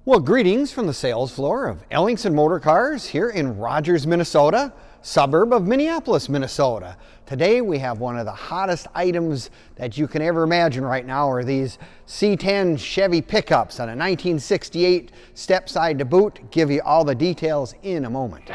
Well, greetings from the sales floor of Ellingson Motorcars here in Rogers, Minnesota, suburb of Minneapolis, Minnesota. Today we have one of the hottest items that you can ever imagine right now are these C10 Chevy Pickups on a 1968 Stepside to boot. Give you all the details in a moment.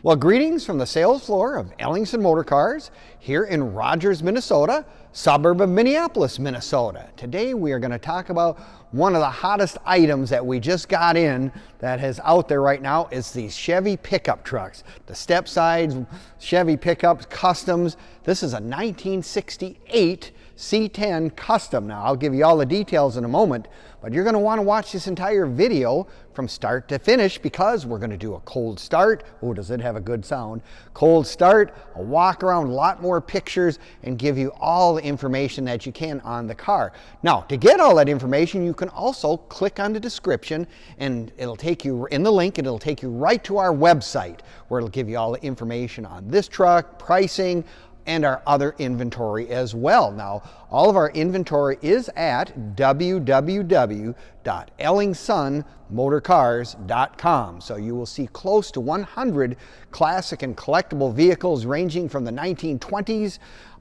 Well, greetings from the sales floor of Ellingson Motorcars here in Rogers, Minnesota, suburb of Minneapolis, Minnesota. Today we are going to talk about one of the hottest items that we just got in that is out there right now. Is these Chevy pickup trucks, the Stepside Chevy Pickups Customs. This is a 1968 C10 Custom. Now I'll give you all the details in a moment, but you're going to want to watch this entire video from start to finish because we're going to do a cold start. Oh, does it have a good sound? Cold start, a walk around, a lot more pictures, and give you all the information that you can on the car. Now, to get all that information, you can also click on the description and it'll take you in the link and it'll take you right to our website where it'll give you all the information on this truck, pricing, and our other inventory as well. Now, all of our inventory is at www.ellingsonmotorcars.com. So you will see close to 100 classic and collectible vehicles ranging from the 1920s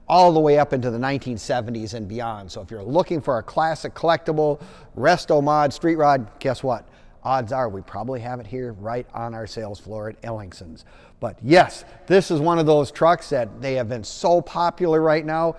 all the way up into the 1970s and beyond. So if you're looking for a classic collectible Restomod street rod, guess what? Odds are we probably have it here right on our sales floor at Ellingson's. But yes, this is one of those trucks that they have been so popular right now.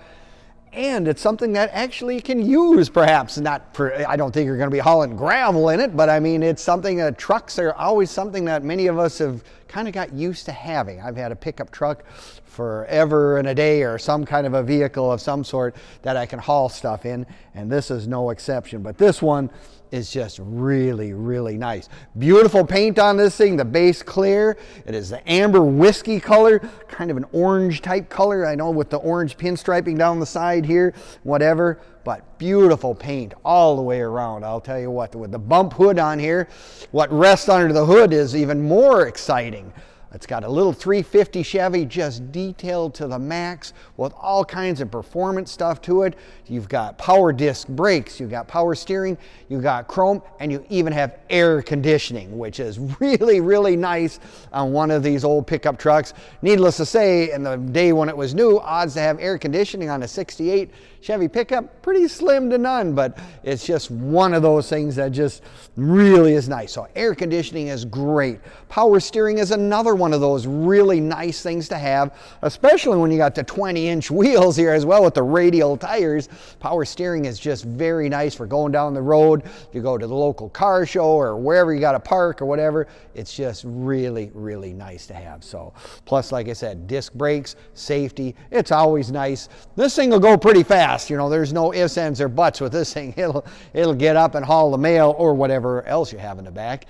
And it's something that actually you can use, perhaps not for, I don't think you're going to be hauling gravel in it, but I mean, it's something that trucks are always something that many of us have kind of got used to having. I've had a pickup truck forever and a day or some kind of a vehicle of some sort that I can haul stuff in, and this is no exception. But this one is just really, really nice. Beautiful paint on this thing, the base clear. It is the amber whiskey color, kind of an orange type color. I know with the orange pinstriping down the side here, whatever, but beautiful paint all the way around. I'll tell you what, with the bump hood on here, what rests under the hood is even more exciting. It's got a little 350 Chevy just detailed to the max with all kinds of performance stuff to it. You've got power disc brakes, you've got power steering, you've got chrome, and you even have air conditioning, which is really, really nice on one of these old pickup trucks. Needless to say, in the day when it was new, odds to have air conditioning on a 68 Chevy pickup, pretty slim to none, but it's just one of those things that just really is nice. So air conditioning is great. Power steering is another one of those really nice things to have, especially when you got the 20-inch wheels here as well with the radial tires. Power steering is just very nice for going down the road. You go to the local car show or wherever you got to park or whatever. It's just really, really nice to have. So plus, like I said, disc brakes, safety, it's always nice. This thing will go pretty fast. You know, there's no ifs, ands, or buts with this thing. It'll get up and haul the mail or whatever else you have in the back.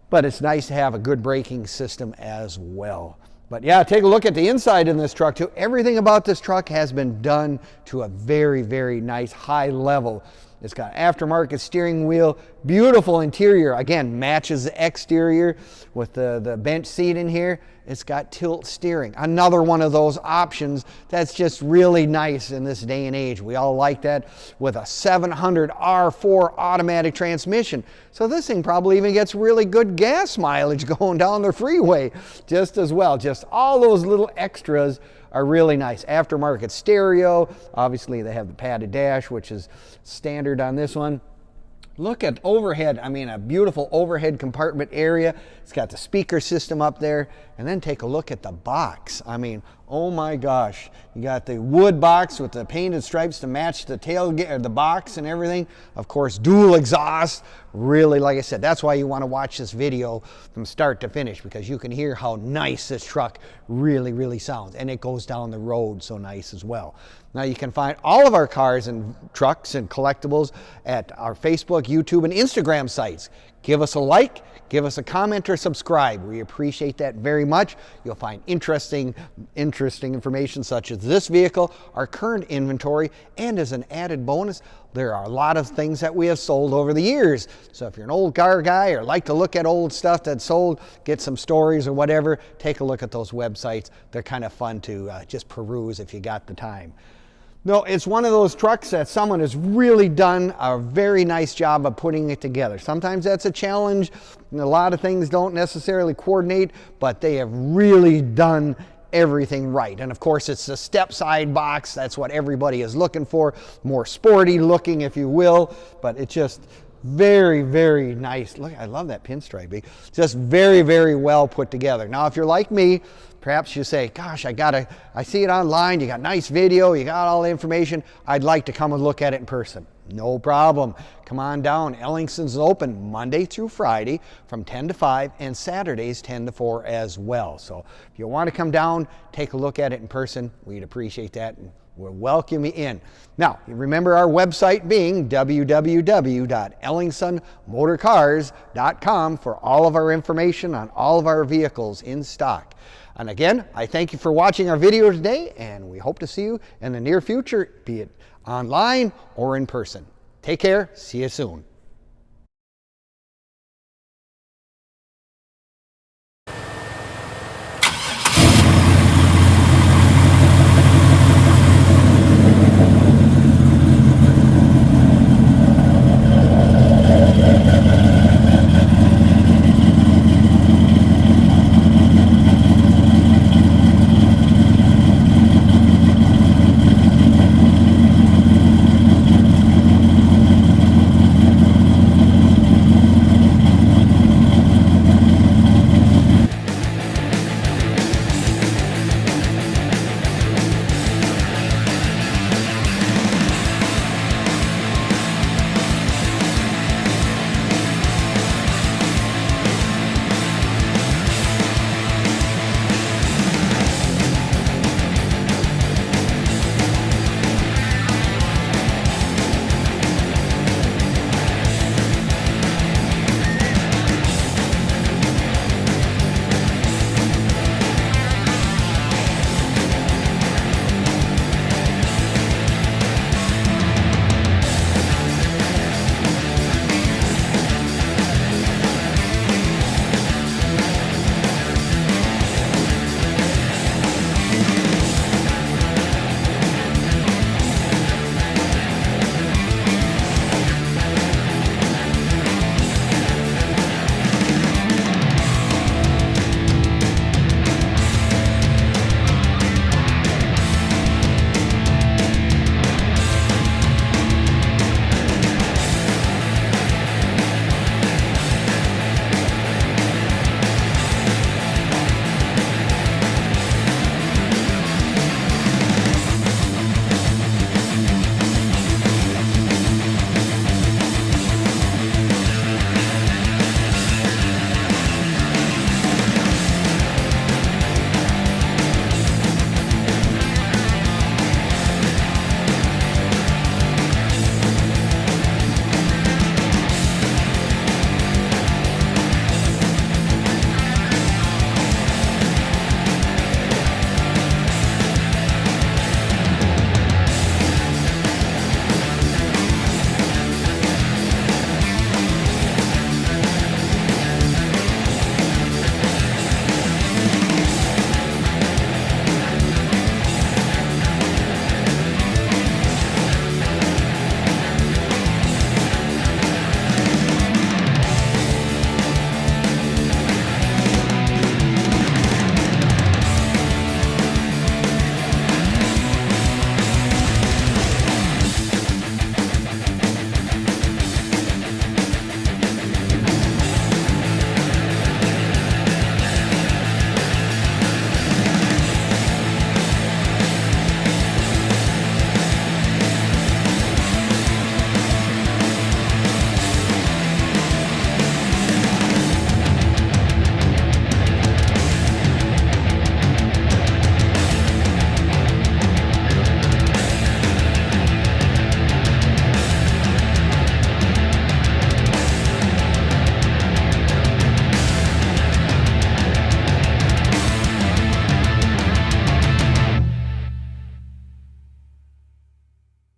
But it's nice to have a good braking system as well. But yeah, take a look at the inside in this truck too. Everything about this truck has been done to a very, very nice high level. It's got aftermarket steering wheel, beautiful interior. Again, matches the exterior with the bench seat in here. It's got tilt steering. Another one of those options that's just really nice in this day and age. We all like that with a 700 R4 automatic transmission. So this thing probably even gets really good gas mileage going down the freeway just as well. Just all those little extras are really nice. Aftermarket stereo. Obviously they have the padded dash, which is standard on this one. Look at overhead. I mean, a beautiful overhead compartment area. It's got the speaker system up there. And then take a look at the box. I mean, oh my gosh. You got the wood box with the painted stripes to match the tailgate or the box and everything. Of course, dual exhaust. Really, like I said, that's why you want to watch this video from start to finish, because you can hear how nice this truck really, really sounds. And it goes down the road so nice as well. Now you can find all of our cars and trucks and collectibles at our Facebook, YouTube, and Instagram sites. give us a like, give us a comment or subscribe. We appreciate that very much. You'll find interesting information such as this vehicle, our current inventory, and as an added bonus, there are a lot of things that we have sold over the years. So if you're an old car guy or like to look at old stuff that's sold, get some stories or whatever, take a look at those websites. They're kind of fun to just peruse if you got the time. No, it's one of those trucks that someone has really done a very nice job of putting it together. Sometimes that's a challenge, and a lot of things don't necessarily coordinate, but they have really done everything right. And of course, it's the Stepside box. That's what everybody is looking for. More sporty looking, if you will, but it's just very, very nice. Look, I love that pinstriping. Just very, very well put together. Now, if you're like me, perhaps you say, gosh, I see it online, you got nice video, you got all the information, I'd like to come and look at it in person. No problem. Come on down. Ellingson's open Monday through Friday from 10 to 5 and Saturdays 10 to 4 as well. So if you want to come down, take a look at it in person, we'd appreciate that. And we'll welcome you in. Now, remember our website being www.ellingsonmotorcars.com for all of our information on all of our vehicles in stock. And again, I thank you for watching our video today, and we hope to see you in the near future, be it online or in person. Take care. See you soon.